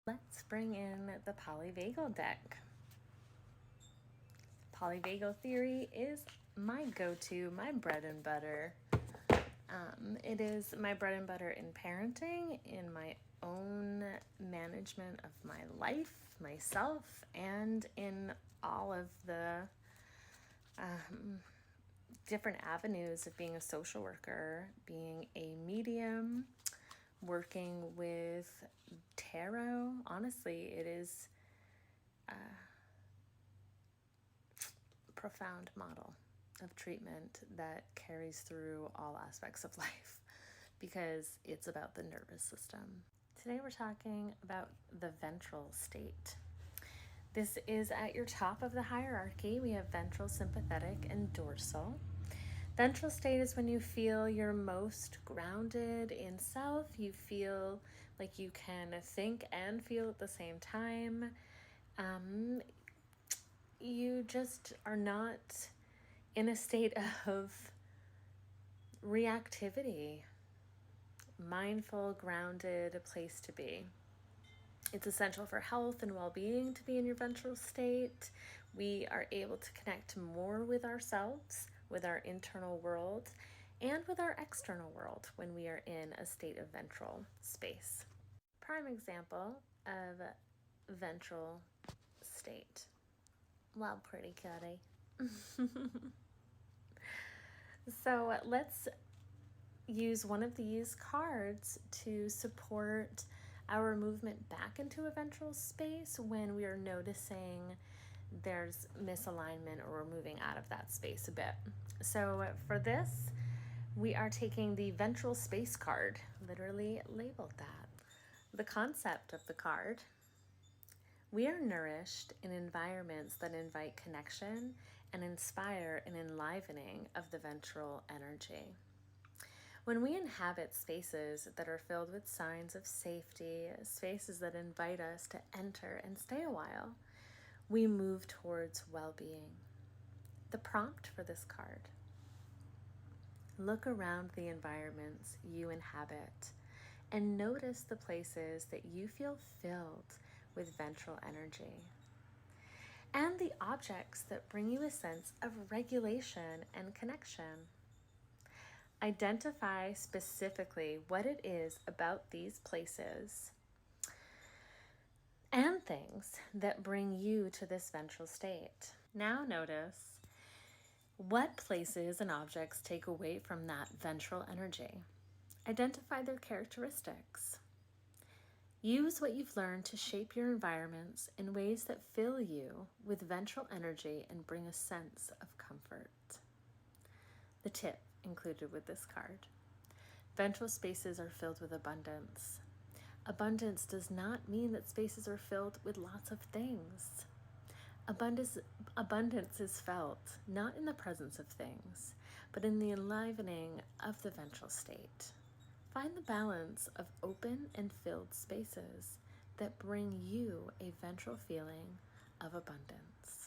Let's bring in the polyvagal deck. Polyvagal theory is my go-to, my bread and butter. It is my bread and butter in parenting, in my own management of my life, myself, and in all of the different avenues of being a social worker, being a medium, working with tarot. Honestly, it is a profound model of treatment that carries through all aspects of life because it's about the nervous system. Today we're talking about the ventral state. This is at your top of the hierarchy. We have ventral, sympathetic, and dorsal. Ventral state is when you feel you're most grounded in self. You feel like you can think and feel at the same time. You just are not in a state of reactivity. Mindful, grounded, a place to be. It's essential for health and well-being to be in your ventral state. We are able to connect more with ourselves, with our internal world, and with our external world when we are in a state of ventral space. Prime example of ventral state. Wow, pretty kitty. So let's use one of these cards to support our movement back into a ventral space when we are noticing there's misalignment or we're moving out of that space a bit. So for this, we are taking the ventral space card, literally labeled that. The concept of the card: we are nourished in environments that invite connection and inspire an enlivening of the ventral energy. When we inhabit spaces that are filled with signs of safety, spaces that invite us to enter and stay a while, we move towards well-being. The prompt for this card: look around the environments you inhabit and notice the places that you feel filled with ventral energy and the objects that bring you a sense of regulation and connection. Identify specifically what it is about these places and things that bring you to this ventral state. Now notice what places and objects take away from that ventral energy. Identify their characteristics. Use what you've learned to shape your environments in ways that fill you with ventral energy and bring a sense of comfort. The tip included with this card: ventral spaces are filled with abundance. Abundance does not mean that spaces are filled with lots of things. Abundance is felt not in the presence of things, but in the enlivening of the ventral state. Find the balance of open and filled spaces that bring you a ventral feeling of abundance.